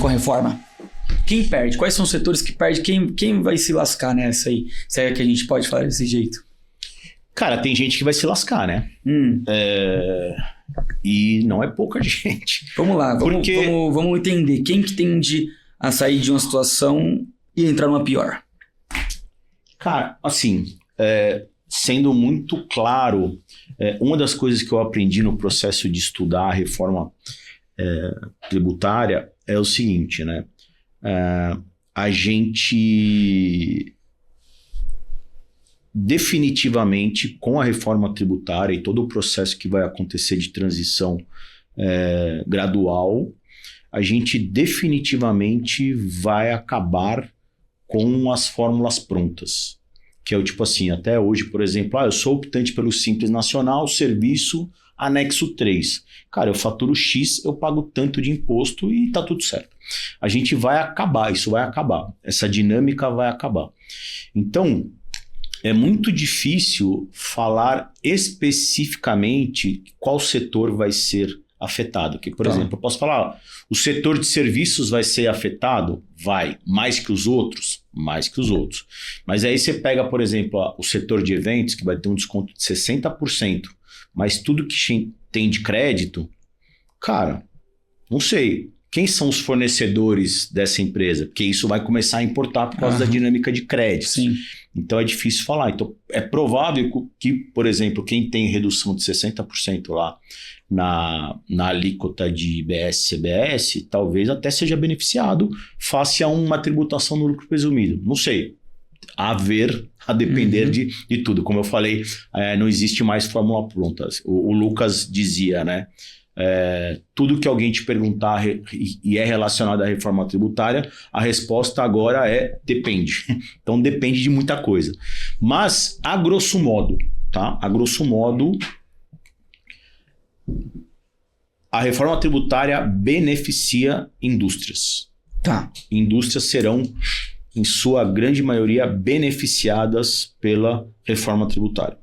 com a reforma? Quem perde? Quais são os setores que perdem? Quem vai se lascar nessa aí? Se é que a gente pode falar desse jeito. Cara, tem gente que vai se lascar, né? E não é pouca gente. Vamos lá, vamos entender. Quem que tende a sair de uma situação e entrar numa pior? Cara, assim, sendo muito claro, uma das coisas que eu aprendi no processo de estudar a reforma tributária é o seguinte, né? A gente definitivamente, com a reforma tributária e todo o processo que vai acontecer de transição gradual, a gente definitivamente vai acabar com as fórmulas prontas. Que é o tipo assim, até hoje, por exemplo, eu sou optante pelo Simples Nacional, serviço anexo 3. Cara, eu faturo X, eu pago tanto de imposto e tá tudo certo. A gente vai acabar, isso vai acabar. Essa dinâmica vai acabar. Então, é muito difícil falar especificamente qual setor vai ser afetado. Que, por exemplo, eu posso falar, o setor de serviços vai ser afetado? Vai. Mais que os outros? Mais que os outros. Mas aí você pega, por exemplo, o setor de eventos, que vai ter um desconto de 60%, mas tudo que tem de crédito, cara, não sei. Quem são os fornecedores dessa empresa? Porque isso vai começar a importar por causa da dinâmica de crédito. Sim. Então é difícil falar. Então é provável que, por exemplo, quem tem redução de 60% lá na alíquota de IBS e CBS, talvez até seja beneficiado face a uma tributação no lucro presumido. Não sei. A ver, a depender de tudo. Como eu falei, não existe mais fórmula pronta. O Lucas dizia, né? Tudo que alguém te perguntar e é relacionado à reforma tributária, a resposta agora é depende. Então depende de muita coisa. Mas, a grosso modo, tá? A grosso modo, a reforma tributária beneficia indústrias. Tá. Indústrias serão, em sua grande maioria, beneficiadas pela reforma tributária.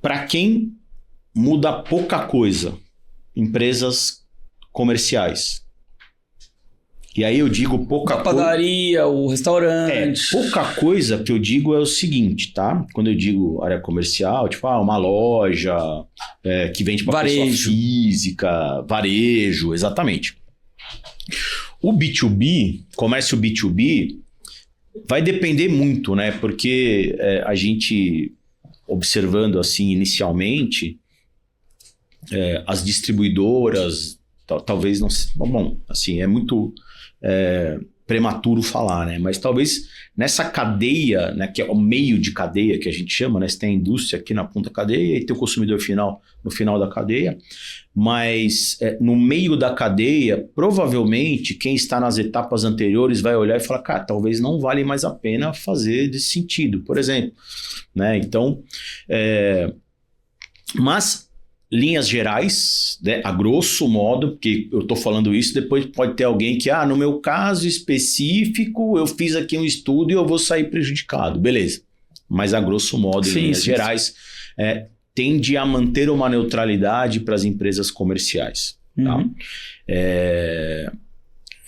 Para quem muda pouca coisa, empresas comerciais. E aí eu digo pouca coisa... A padaria, o restaurante... pouca coisa que eu digo é o seguinte, tá? Quando eu digo área comercial, tipo, uma loja que vende para pessoa física, varejo, exatamente. O B2B, comércio B2B, vai depender muito, né? Porque a gente, observando assim inicialmente, as distribuidoras, talvez não... Bom, assim, é muito prematuro falar, né? Mas talvez nessa cadeia, né, que é o meio de cadeia que a gente chama, né? Você tem a indústria aqui na ponta da cadeia e tem o consumidor final no final da cadeia, mas no meio da cadeia, provavelmente quem está nas etapas anteriores vai olhar e falar, cara, talvez não vale mais a pena fazer desse sentido, por exemplo, né? Então, mas linhas gerais, né, a grosso modo, porque eu estou falando isso, depois pode ter alguém que, no meu caso específico, eu fiz aqui um estudo e eu vou sair prejudicado. Beleza. Mas a grosso modo, em linhas gerais, tende a manter uma neutralidade para as empresas comerciais. Tá?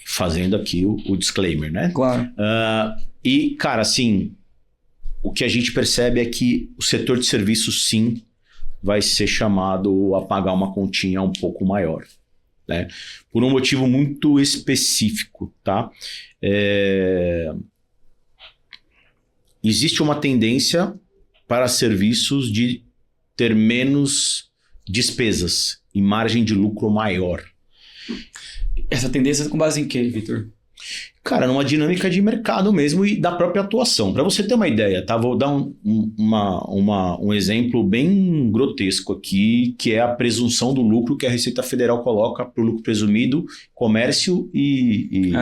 Fazendo aqui o disclaimer, né? Claro. E, cara, assim, o que a gente percebe é que o setor de serviços, sim, vai ser chamado a pagar uma continha um pouco maior, né? Por um motivo muito específico, tá? Existe uma tendência para serviços de ter menos despesas e margem de lucro maior. Essa tendência é com base em quê, Vitor? Cara, numa dinâmica de mercado mesmo e da própria atuação. Para você ter uma ideia, tá? Vou dar um exemplo bem grotesco aqui, que é a presunção do lucro que a Receita Federal coloca para o lucro presumido, comércio e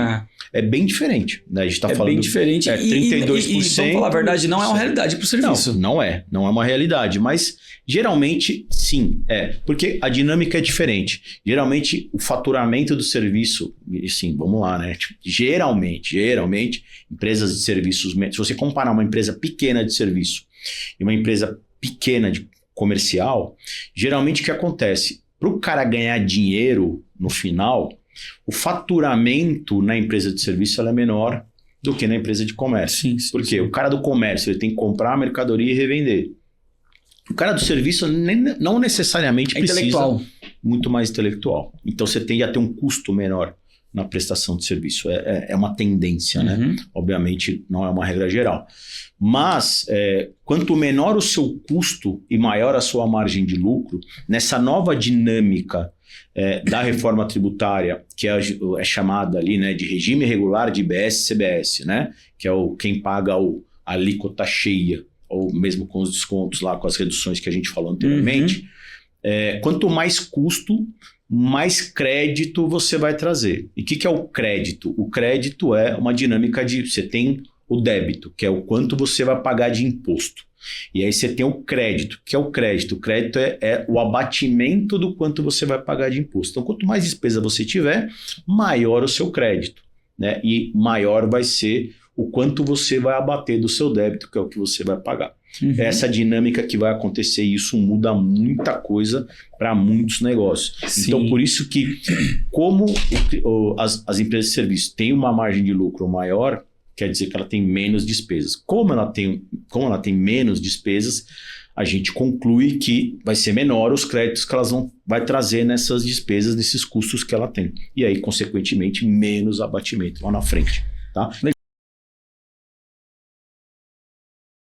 é bem diferente, né? A gente está falando... bem diferente. 32%. E vamos falar a verdade, não é uma realidade para o serviço. Não é uma realidade, mas geralmente sim, porque a dinâmica é diferente. Geralmente o faturamento do serviço, sim, vamos lá, né? Tipo, geralmente, empresas de serviços, se você comparar uma empresa pequena de serviço e uma empresa pequena de comercial, geralmente o que acontece? para o cara ganhar dinheiro no final, o faturamento na empresa de serviço ela é menor do que na empresa de comércio. Sim, Porque o cara do comércio ele tem que comprar a mercadoria e revender. O cara do serviço não necessariamente precisa intelectual. muito mais intelectual. Então você tende a ter um custo menor na prestação de serviço. É uma tendência, né? Obviamente não é uma regra geral. Mas quanto menor o seu custo e maior a sua margem de lucro, nessa nova dinâmica da reforma tributária, que é chamada ali, né, de regime regular de IBS e CBS, né? Que é quem paga a alíquota cheia, ou mesmo com os descontos lá, com as reduções que a gente falou anteriormente. Quanto mais custo, mais crédito você vai trazer. E o que é o crédito? O crédito é uma dinâmica de... Você tem o débito, que é o quanto você vai pagar de imposto. E aí você tem o crédito. O que é o crédito? O crédito é o abatimento do quanto você vai pagar de imposto. Então, quanto mais despesa você tiver, maior o seu crédito, né? E maior vai ser o quanto você vai abater do seu débito, que é o que você vai pagar. Essa dinâmica que vai acontecer, e isso muda muita coisa para muitos negócios. Sim. Então, por isso que, como as empresas de serviço têm uma margem de lucro maior, quer dizer que ela tem menos despesas. Como ela tem menos despesas, a gente conclui que vai ser menor os créditos que elas vai trazer nessas despesas, nesses custos que ela tem. E aí, consequentemente, menos abatimento lá na frente. Tá?